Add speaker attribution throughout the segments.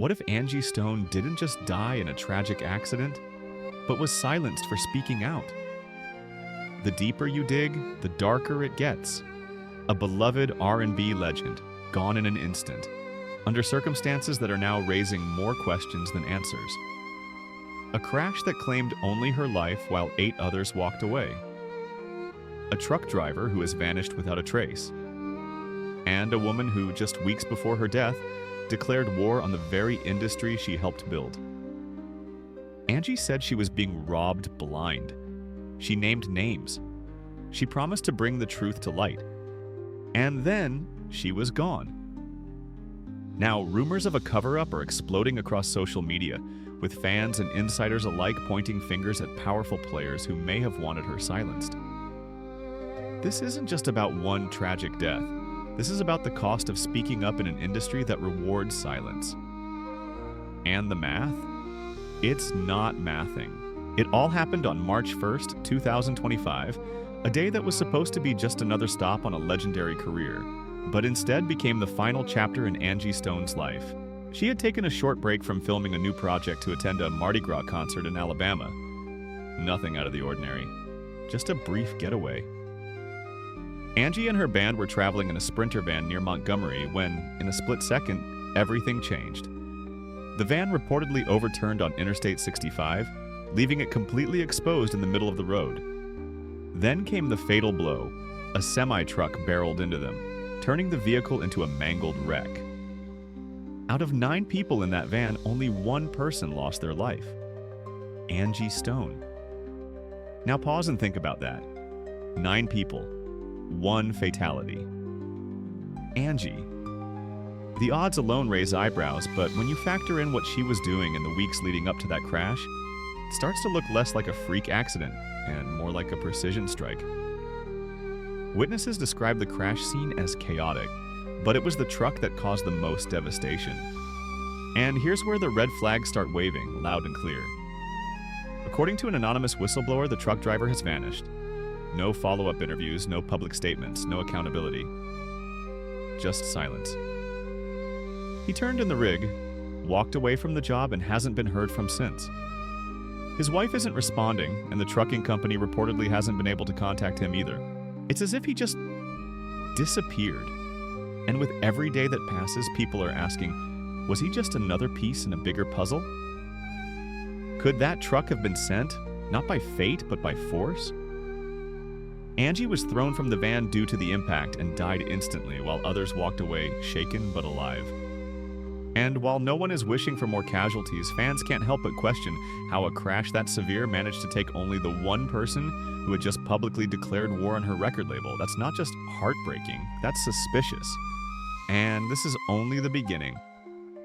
Speaker 1: What if Angie Stone didn't just die in a tragic accident, but was silenced for speaking out? The deeper you dig, the darker it gets. A beloved R&B legend, gone in an instant, under circumstances that are now raising more questions than answers. A crash that claimed only her life while 8 others walked away. A truck driver who has vanished without a trace. And a woman who, just weeks before her death, declared war on the very industry she helped build. Angie said she was being robbed blind. She named names. She promised to bring the truth to light. And then she was gone. Now, rumors of a cover-up are exploding across social media, with fans and insiders alike pointing fingers at powerful players who may have wanted her silenced. This isn't just about one tragic death. This is about the cost of speaking up in an industry that rewards silence. And the math? It's not mathing. It all happened on March 1st, 2025, a day that was supposed to be just another stop on a legendary career, but instead became the final chapter in Angie Stone's life. She had taken a short break from filming a new project to attend a Mardi Gras concert in Alabama. Nothing out of the ordinary, just a brief getaway. Angie and her band were traveling in a Sprinter van near Montgomery when, in a split second, everything changed. The van reportedly overturned on Interstate 65, leaving it completely exposed in the middle of the road. Then came the fatal blow. A semi-truck barreled into them, turning the vehicle into a mangled wreck. Out of 9 people in that van, only 1 person lost their life. Angie Stone. Now pause and think about that. 9 people. 1 fatality. Angie. The odds alone raise eyebrows, but when you factor in what she was doing in the weeks leading up to that crash, it starts to look less like a freak accident and more like a precision strike. Witnesses describe the crash scene as chaotic, but it was the truck that caused the most devastation. And here's where the red flags start waving, loud and clear. According to an anonymous whistleblower, the truck driver has vanished. No follow-up interviews, no public statements, no accountability. Just silence. He turned in the rig, walked away from the job, and hasn't been heard from since. His wife isn't responding, and the trucking company reportedly hasn't been able to contact him either. It's as if he just disappeared. And with every day that passes, people are asking, was he just another piece in a bigger puzzle? Could that truck have been sent, not by fate, but by force? Angie was thrown from the van due to the impact and died instantly, while others walked away shaken but alive. And while no one is wishing for more casualties, fans can't help but question how a crash that severe managed to take only the 1 person who had just publicly declared war on her record label. That's not just heartbreaking, that's suspicious. And this is only the beginning.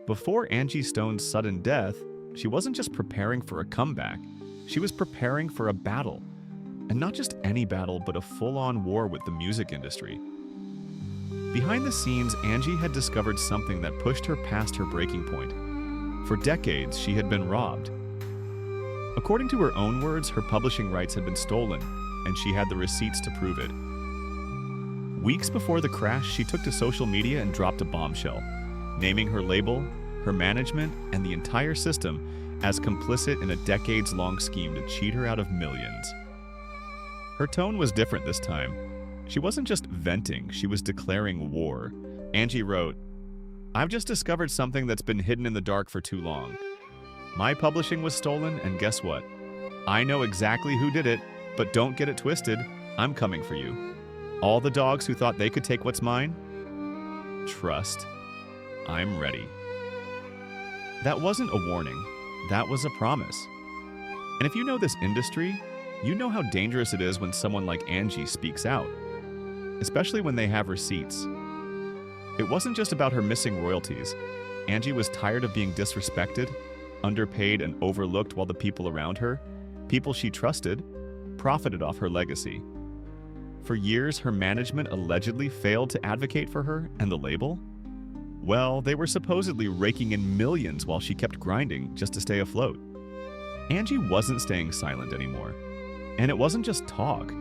Speaker 1: Before Angie Stone's sudden death, she wasn't just preparing for a comeback, she was preparing for a battle. And not just any battle, but a full-on war with the music industry. Behind the scenes, Angie had discovered something that pushed her past her breaking point. For decades, she had been robbed. According to her own words, her publishing rights had been stolen, and she had the receipts to prove it. Weeks before the crash, she took to social media and dropped a bombshell, naming her label, her management, and the entire system as complicit in a decades-long scheme to cheat her out of millions. Her tone was different this time. She wasn't just venting, she was declaring war. Angie wrote, "I've just discovered something that's been hidden in the dark for too long. My publishing was stolen, and guess what? I know exactly who did it, but don't get it twisted, I'm coming for you. All the dogs who thought they could take what's mine? Trust, I'm ready." That wasn't a warning, that was a promise. And if you know this industry, you know how dangerous it is when someone like Angie speaks out, especially when they have receipts. It wasn't just about her missing royalties. Angie was tired of being disrespected, underpaid, and overlooked while the people around her, people she trusted, profited off her legacy. For years, her management allegedly failed to advocate for her and the label. Well, they were supposedly raking in millions while she kept grinding just to stay afloat. Angie wasn't staying silent anymore. And it wasn't just talk.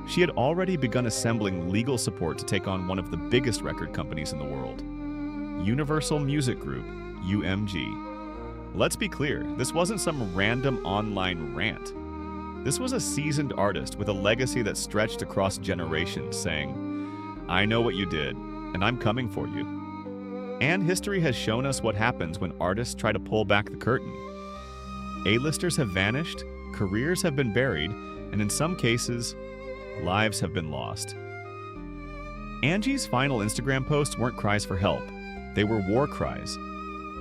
Speaker 1: She had already begun assembling legal support to take on one of the biggest record companies in the world, Universal Music Group. UMG. Let's be clear, this wasn't some random online rant. This was a seasoned artist with a legacy that stretched across generations, saying, "I know what you did, and I'm coming for you." And history has shown us what happens when artists try to pull back the curtain. A-listers have vanished, careers have been buried, and in some cases, lives have been lost. Angie's final Instagram posts weren't cries for help. They were war cries.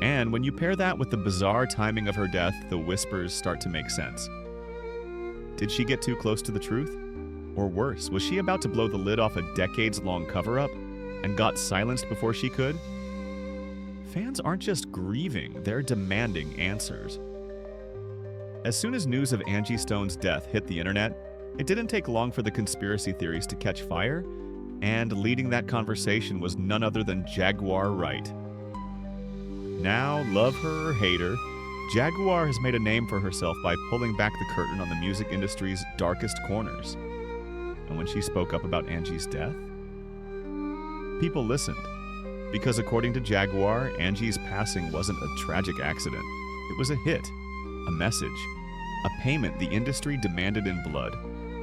Speaker 1: And when you pair that with the bizarre timing of her death, the whispers start to make sense. Did she get too close to the truth? Or worse, was she about to blow the lid off a decades-long cover-up and got silenced before she could? Fans aren't just grieving, they're demanding answers. As soon as news of Angie Stone's death hit the internet, it didn't take long for the conspiracy theories to catch fire, and leading that conversation was none other than Jaguar Wright. Now, love her or hate her, Jaguar has made a name for herself by pulling back the curtain on the music industry's darkest corners. And when she spoke up about Angie's death, people listened. Because according to Jaguar, Angie's passing wasn't a tragic accident. It was a hit, a message, a payment the industry demanded in blood.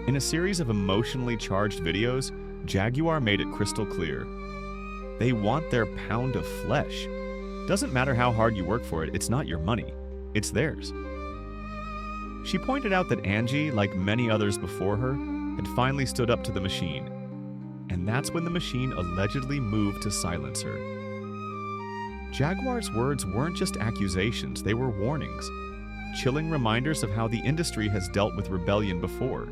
Speaker 1: In a series of emotionally charged videos, Jaguar made it crystal clear. They want their pound of flesh. Doesn't matter how hard you work for it, it's not your money. It's theirs. She pointed out that Angie, like many others before her, had finally stood up to the machine. And that's when the machine allegedly moved to silence her. Jaguar's words weren't just accusations, they were warnings. Chilling reminders of how the industry has dealt with rebellion before.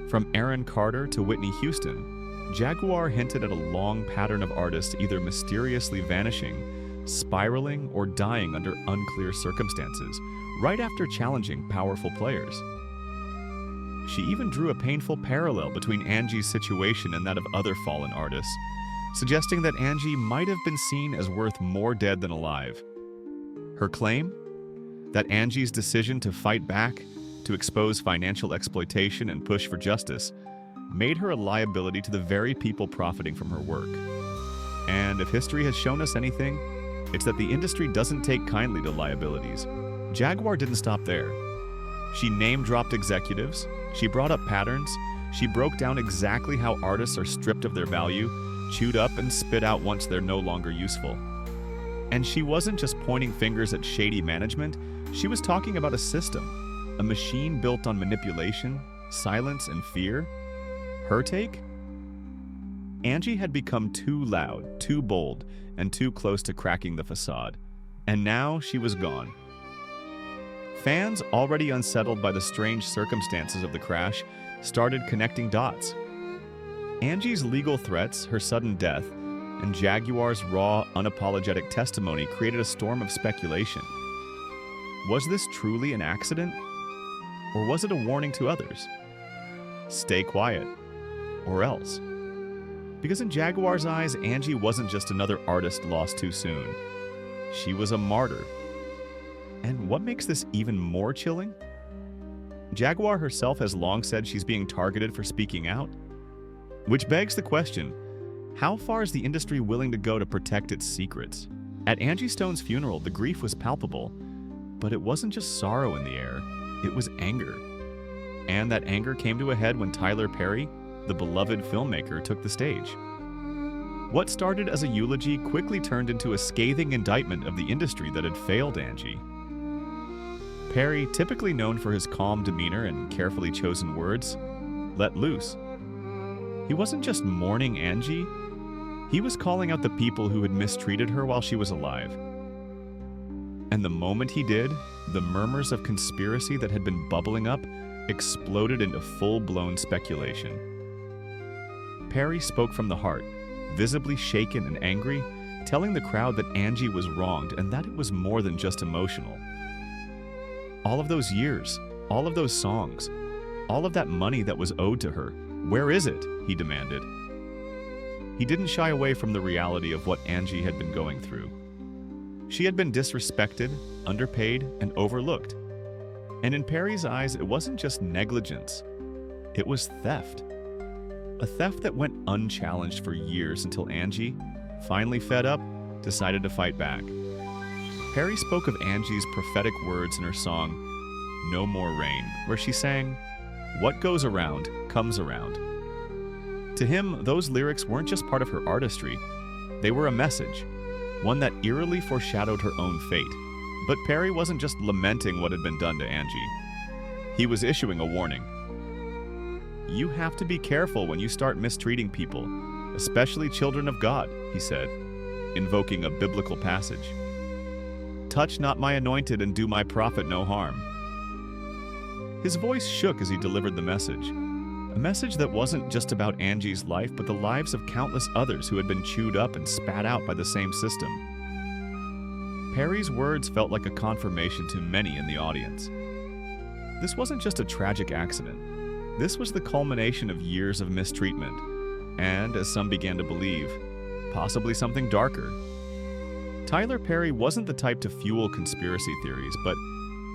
Speaker 1: From Aaron Carter to Whitney Houston, Jaguar hinted at a long pattern of artists either mysteriously vanishing, spiraling, or dying under unclear circumstances, right after challenging powerful players. She even drew a painful parallel between Angie's situation and that of other fallen artists, suggesting that Angie might have been seen as worth more dead than alive. Her claim? That Angie's decision to fight back, to expose financial exploitation and push for justice, made her a liability to the very people profiting from her work. And if history has shown us anything, it's that the industry doesn't take kindly to liabilities. Jaguar didn't stop there. She name-dropped executives, she brought up patterns, she broke down exactly how artists are stripped of their value, chewed up and spit out once they're no longer useful. And she wasn't just pointing fingers at shady management, she was talking about a system, a machine built on manipulation, silence, and fear. Her take? Angie had become too loud, too bold, and too close to cracking the facade. And now she was gone. Fans, already unsettled by the strange circumstances of the crash, started connecting dots. Angie's legal threats, her sudden death, and Jaguar's raw, unapologetic testimony created a storm of speculation. Was this truly an accident? Or was it a warning to others? Stay quiet, or else. Because in Jaguar's eyes, Angie wasn't just another artist lost too soon. She was a martyr. And what makes this even more chilling? Jaguar herself has long said she's being targeted for speaking out. Which begs the question, how far is the industry willing to go to protect its secrets? At Angie Stone's funeral, the grief was palpable, but it wasn't just sorrow in the air, it was anger. And that anger came to a head when Tyler Perry, the beloved filmmaker, took the stage. What started as a eulogy quickly turned into a scathing indictment of the industry that had failed Angie. Perry, typically known for his calm demeanor and carefully chosen words, let loose. He wasn't just mourning Angie, he was calling out the people who had mistreated her while she was alive. And the moment he did, the murmurs of conspiracy that had been bubbling up exploded into full-blown speculation. Perry spoke from the heart, visibly shaken and angry, telling the crowd that Angie was wronged and that it was more than just emotional. All of those years, all of those songs, all of that money that was owed to her, where is it? He demanded. He didn't shy away from the reality of what Angie had been going through. She had been disrespected, underpaid, and overlooked. And in Perry's eyes, it wasn't just negligence. It was theft. A theft that went unchallenged for years until Angie, finally fed up, decided to fight back. Perry spoke of Angie's prophetic words in her song, No More Rain, where she sang, "What goes around, comes around." To him, those lyrics weren't just part of her artistry, they were a message, one that eerily foreshadowed her own fate. But Perry wasn't just lamenting what had been done to Angie. He was issuing a warning. "You have to be careful when you start mistreating people, especially children of God," he said, invoking a biblical passage. "Touch not my anointed and do my prophet no harm." His voice shook as he delivered the message. A message that wasn't just about Angie's life, but the lives of countless others who had been chewed up and spat out by the same system. Perry's words felt like a confirmation to many in the audience. This wasn't just a tragic accident. This was the culmination of years of mistreatment, and, as some began to believe, possibly something darker. Tyler Perry wasn't the type to fuel conspiracy theories, but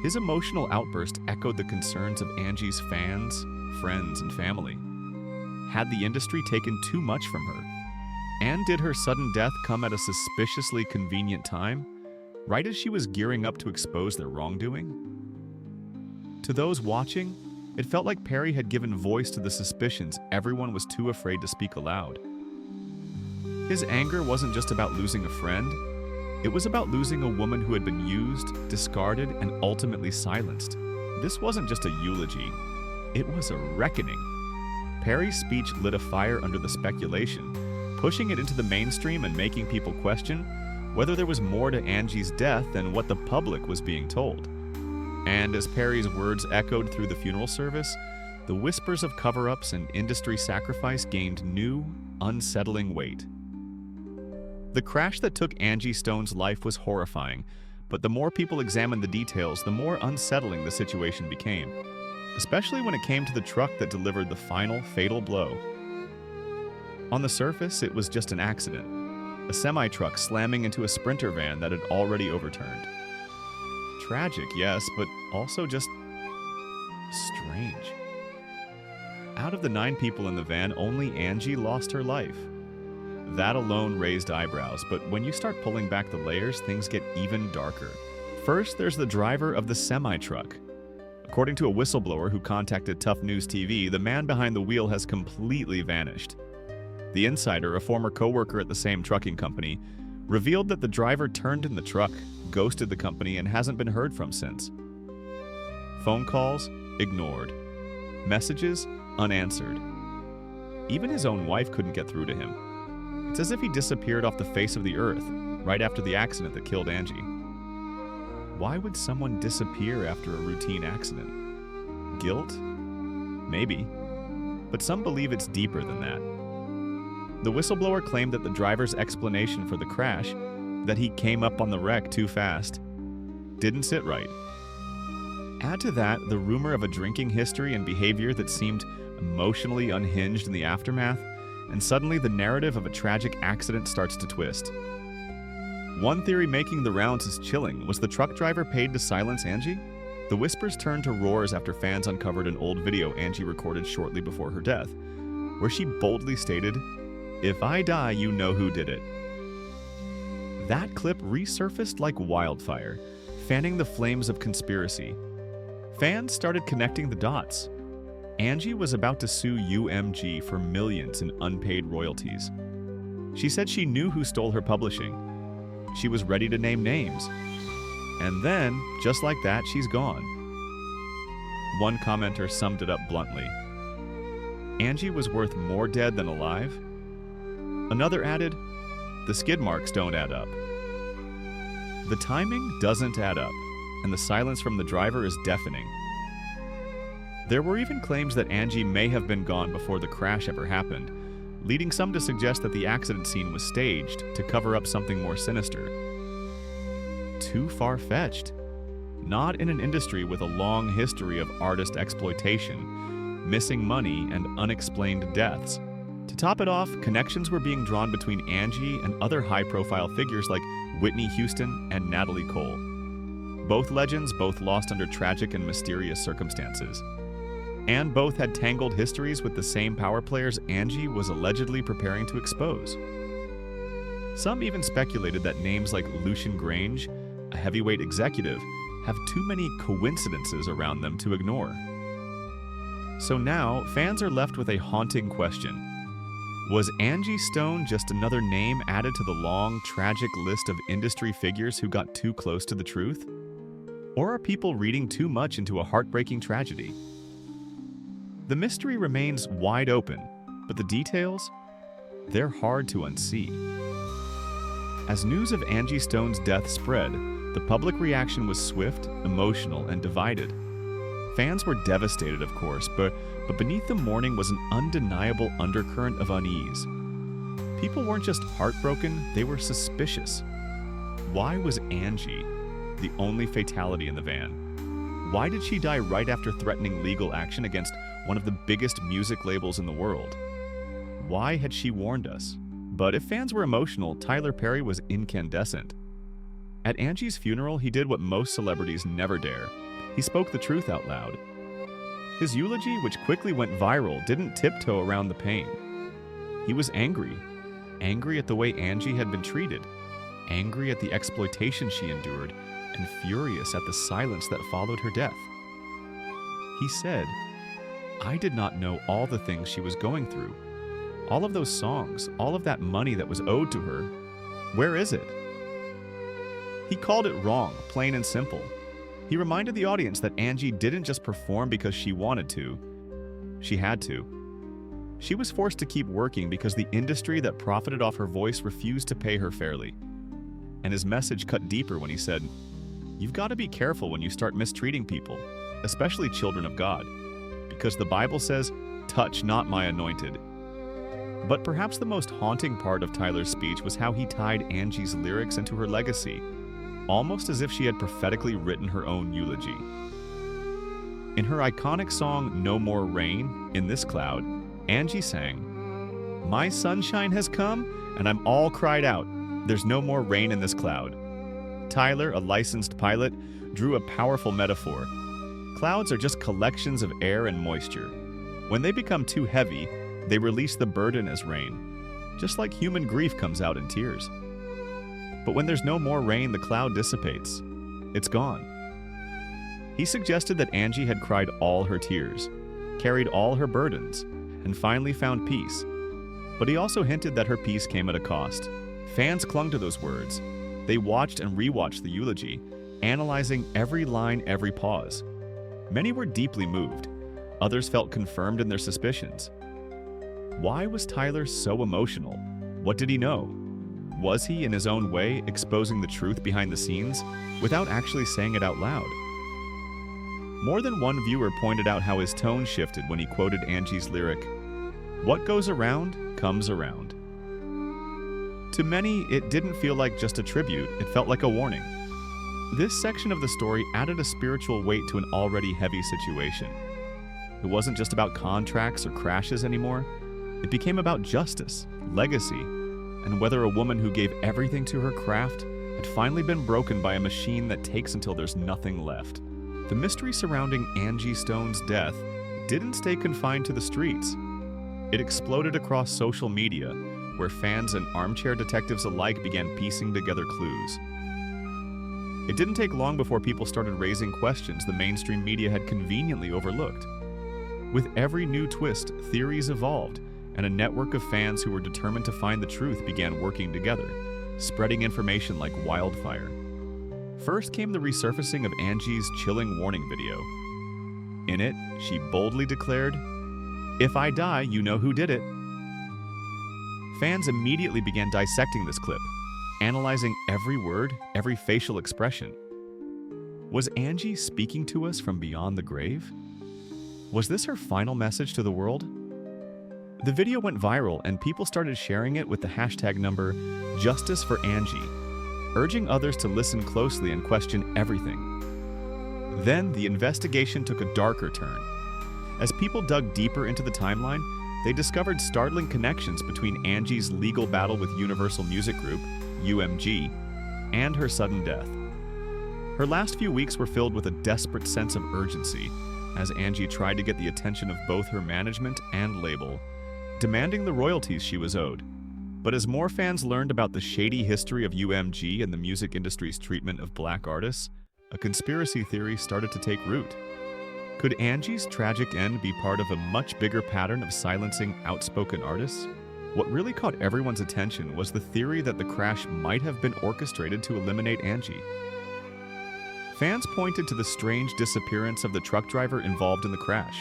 Speaker 1: his emotional outburst echoed the concerns of Angie's fans, friends, and family. Had the industry taken too much from her? And did her sudden death come at a suspiciously convenient time, right as she was gearing up to expose their wrongdoing? To those watching, it felt like Perry had given voice to the suspicions everyone was too afraid to speak aloud. His anger wasn't just about losing a friend, it was about losing a woman who had been used, discarded, and ultimately silenced. This wasn't just a eulogy, it was a reckoning. Perry's speech lit a fire under the speculation, pushing it into the mainstream and making people question whether there was more to Angie's death than what the public was being told. And as Perry's words echoed through the funeral service, the whispers of cover-ups and industry sacrifice gained new, unsettling weight. The crash that took Angie Stone's life was horrifying, but the more people examined the details, the more unsettling the situation became, especially when it came to the truck that delivered the final, fatal blow. On the surface, it was just an accident, a semi-truck slamming into a Sprinter van that had already overturned. Tragic, yes, but also just strange. Out of the 9 people in the van, only Angie lost her life. That alone raised eyebrows, but when you start pulling back the layers, things get even darker. First, there's the driver of the semi-truck. According to a whistleblower who contacted Tough News TV, the man behind the wheel has completely vanished. The insider, a former co-worker at the same trucking company, revealed that the driver turned in the truck, ghosted the company, and hasn't been heard from since. Phone calls, ignored. Messages, unanswered. Even his own wife couldn't get through to him. It's as if he disappeared off the face of the earth, right after the accident that killed Angie. Why would someone disappear after a routine accident? Guilt? Maybe. But some believe it's deeper than that. The whistleblower claimed that the driver's explanation for the crash, that he came up on the wreck too fast, didn't sit right. Add to that the rumor of a drinking history and behavior that seemed emotionally unhinged in the aftermath, and suddenly the narrative of a tragic accident starts to twist. One theory making the rounds is chilling. Was the truck driver paid to silence Angie? The whispers turned to roars after fans uncovered an old video Angie recorded shortly before her death, where she boldly stated, "If I die, you know who did it." That clip resurfaced like wildfire, fanning the flames of conspiracy. Fans started connecting the dots. Angie was about to sue UMG for millions in unpaid royalties. She said she knew who stole her publishing. She was ready to name names. And then, just like that, she's gone. One commenter summed it up bluntly. Angie was worth more dead than alive. Another added, the skid marks don't add up. The timing doesn't add up, and the silence from the driver is deafening. There were even claims that Angie may have been gone before the crash ever happened, leading some to suggest that the accident scene was staged to cover up something more sinister. Too far-fetched. Not in an industry with a long history of artist exploitation, missing money, and unexplained deaths. To top it off, connections were being drawn between Angie and other high-profile figures like Whitney Houston and Natalie Cole. Both legends, both lost under tragic and mysterious circumstances. And both had tangled histories with the same power players Angie was allegedly preparing to expose. Some even speculated that names like Lucian Grange, a heavyweight executive, have too many coincidences around them to ignore. So now, fans are left with a haunting question. Was Angie Stone just another name added to the long, tragic list of industry figures who got too close to the truth? Or are people reading too much into a heartbreaking tragedy? The mystery remains wide open, but the details? They're hard to unsee. As news of Angie Stone's death spread, the public reaction was swift, emotional, and divided. Fans were devastated, of course, but beneath the mourning was an undeniable undercurrent of unease. People weren't just heartbroken, they were suspicious. Why was Angie the only fatality in the van? Why did she die right after threatening legal action against one of the biggest music labels in the world? Why had she warned us? But if fans were emotional, Tyler Perry was incandescent. At Angie's funeral, he did what most celebrities never dare. He spoke the truth out loud. His eulogy, which quickly went viral, didn't tiptoe around the pain. He was angry. Angry at the way Angie had been treated. Angry at the exploitation she endured, and furious at the silence that followed her death. He said, "I did not know all the things she was going through. All of those songs, all of that money that was owed to her, where is it?" He called it wrong, plain and simple. He reminded the audience that Angie didn't just perform because she wanted to. She had to. She was forced to keep working because the industry that profited off her voice refused to pay her fairly. And his message cut deeper when he said, "You've got to be careful when you start mistreating people, especially children of God, because the Bible says, 'Touch not my anointed.'" But perhaps the most haunting part of Tyler's speech was how he tied Angie's lyrics into her legacy, almost as if she had prophetically written her own eulogy. In her iconic song "No More Rain" in This Cloud, Angie sang, "My sunshine has come, and I'm all cried out. There's no more rain in this cloud." Tyler, a licensed pilot, drew a powerful metaphor. Clouds are just collections of air and moisture. When they become too heavy, they release the burden as rain, just like human grief comes out in tears. But when there's no more rain, the cloud dissipates. It's gone. He suggested that Angie had cried all her tears, carried all her burdens, and finally found peace. But he also hinted that her peace came at a cost. Fans clung to those words. They watched and rewatched the eulogy, analyzing every line, every pause. Many were deeply moved. Others felt confirmed in their suspicions. Why was Tyler so emotional? What did he know? Was he, in his own way, exposing the truth behind the scenes without actually saying it out loud? More than one viewer pointed out how his tone shifted when he quoted Angie's lyric, "What goes around, comes around." To many, it didn't feel like just a tribute, it felt like a warning. This section of the story added a spiritual weight to an already heavy situation. It wasn't just about contracts or crashes anymore. It became about justice, legacy, and whether a woman who gave everything to her craft had finally been broken by a machine that takes until there's nothing left. The mystery surrounding Angie Stone's death didn't stay confined to the streets. It exploded across social media, where fans and armchair detectives alike began piecing together clues. It didn't take long before people started raising questions the mainstream media had conveniently overlooked. With every new twist, theories evolved, and a network of fans who were determined to find the truth began working together, spreading information like wildfire. First came the resurfacing of Angie's chilling warning video. In it, she boldly declared, "If I die, you know who did it." Fans immediately began dissecting this clip, analyzing every word, every facial expression. Was Angie speaking to us from beyond the grave? Was this her final message to the world? The video went viral and people started sharing it with the hashtag number #JusticeForAngie, urging others to listen closely and question everything. Then the investigation took a darker turn. As people dug deeper into the timeline, they discovered startling connections between Angie's legal battle with Universal Music Group, UMG, and her sudden death. Her last few weeks were filled with a desperate sense of urgency as Angie tried to get the attention of both her management and label, demanding the royalties she was owed. But as more fans learned about the shady history of UMG and the music industry's treatment of black artists, a conspiracy theory started to take root. Could Angie's tragic end be part of a much bigger pattern of silencing outspoken artists? What really caught everyone's attention was the theory that the crash might have been orchestrated to eliminate Angie. Fans pointed to the strange disappearance of the truck driver involved in the crash.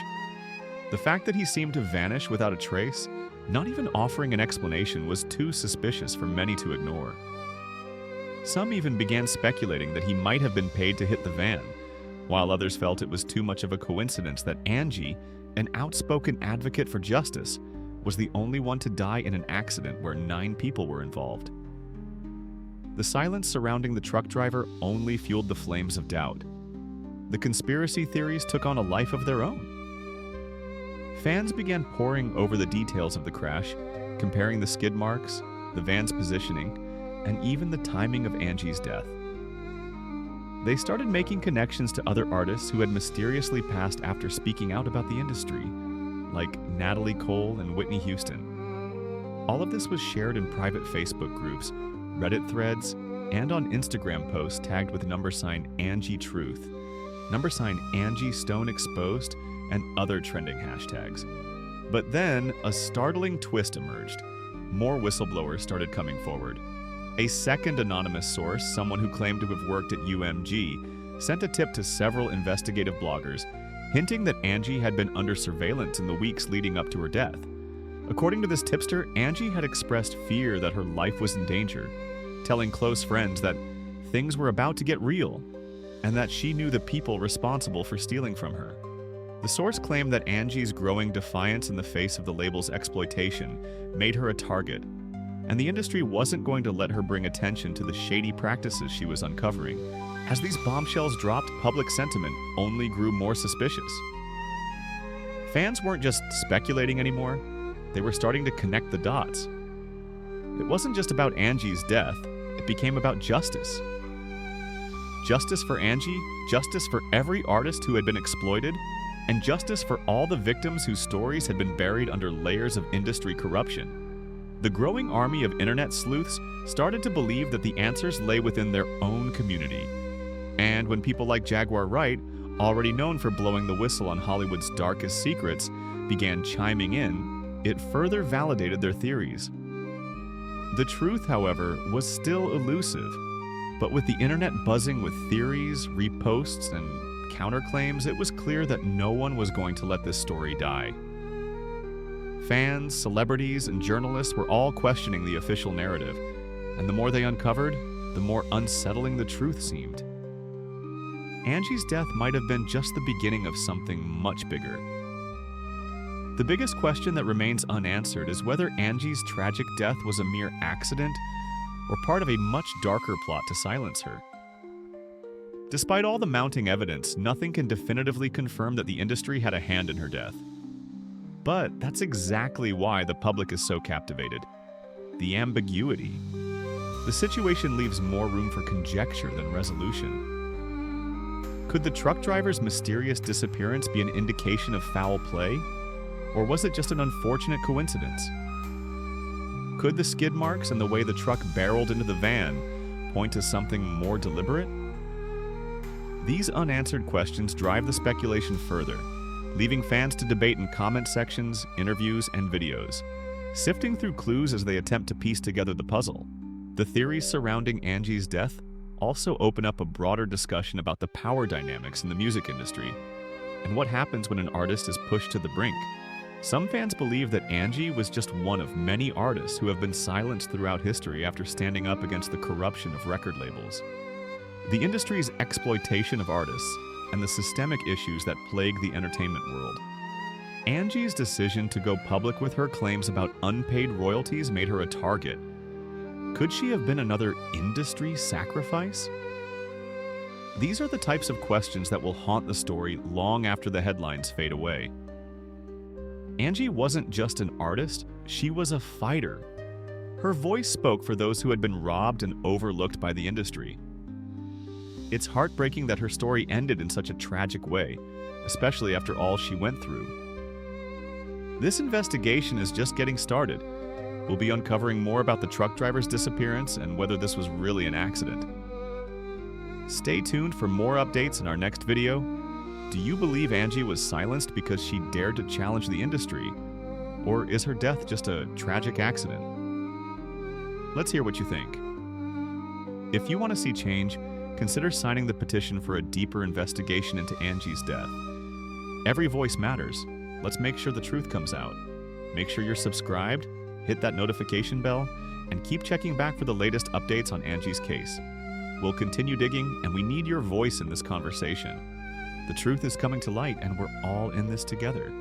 Speaker 1: The fact that he seemed to vanish without a trace, not even offering an explanation, was too suspicious for many to ignore. Some even began speculating that he might have been paid to hit the van, while others felt it was too much of a coincidence that Angie, an outspoken advocate for justice, was the only one to die in an accident where 9 people were involved. The silence surrounding the truck driver only fueled the flames of doubt. The conspiracy theories took on a life of their own. Fans began poring over the details of the crash, comparing the skid marks, the van's positioning, and even the timing of Angie's death. They started making connections to other artists who had mysteriously passed after speaking out about the industry, like Natalie Cole and Whitney Houston. All of this was shared in private Facebook groups, Reddit threads, and on Instagram posts tagged with #Angie Truth, Angie Stone Exposed, and other trending hashtags. But then, a startling twist emerged. More whistleblowers started coming forward. A second anonymous source, someone who claimed to have worked at UMG, sent a tip to several investigative bloggers, hinting that Angie had been under surveillance in the weeks leading up to her death. According to this tipster, Angie had expressed fear that her life was in danger, telling close friends that things were about to get real, and that she knew the people responsible for stealing from her. The source claimed that Angie's growing defiance in the face of the label's exploitation made her a target, and the industry wasn't going to let her bring attention to the shady practices she was uncovering. As these bombshells dropped, public sentiment only grew more suspicious. Fans weren't just speculating anymore, they were starting to connect the dots. It wasn't just about Angie's death, it became about justice. Justice for Angie, justice for every artist who had been exploited, and justice for all the victims whose stories had been buried under layers of industry corruption. The growing army of internet sleuths started to believe that the answers lay within their own community. And when people like Jaguar Wright, already known for blowing the whistle on Hollywood's darkest secrets, began chiming in, it further validated their theories. The truth, however, was still elusive, but with the internet buzzing with theories, reposts, and counterclaims, it was clear that no one was going to let this story die. Fans, celebrities, and journalists were all questioning the official narrative, and the more they uncovered, the more unsettling the truth seemed. Angie's death might have been just the beginning of something much bigger. The biggest question that remains unanswered is whether Angie's tragic death was a mere accident or part of a much darker plot to silence her. Despite all the mounting evidence, nothing can definitively confirm that the industry had a hand in her death. But that's exactly why the public is so captivated. The ambiguity. The situation leaves more room for conjecture than resolution. Could the truck driver's mysterious disappearance be an indication of foul play? Or was it just an unfortunate coincidence? Could the skid marks and the way the truck barreled into the van point to something more deliberate? These unanswered questions drive the speculation further, leaving fans to debate in comment sections, interviews, and videos, sifting through clues as they attempt to piece together the puzzle. The theories surrounding Angie's death also open up a broader discussion about the power dynamics in the music industry and what happens when an artist is pushed to the brink. Some fans believe that Angie was just one of many artists who have been silenced throughout history after standing up against the corruption of record labels. The industry's exploitation of artists and the systemic issues that plague the entertainment world. Angie's decision to go public with her claims about unpaid royalties made her a target. Could she have been another industry sacrifice? These are the types of questions that will haunt the story long after the headlines fade away. Angie wasn't just an artist, she was a fighter. Her voice spoke for those who had been robbed and overlooked by the industry. It's heartbreaking that her story ended in such a tragic way, especially after all she went through. This investigation is just getting started, We'll be uncovering more about the truck driver's disappearance and whether this was really an accident. Stay tuned for more updates in our next video. Do you believe Angie was silenced because she dared to challenge the industry? Or is her death just a tragic accident? Let's hear what you think. If you want to see change, consider signing the petition for a deeper investigation into Angie's death. Every voice matters. Let's make sure the truth comes out. Make sure you're subscribed, hit that notification bell, and keep checking back for the latest updates on Angie's case. We'll continue digging, and we need your voice in this conversation. The truth is coming to light, and we're all in this together.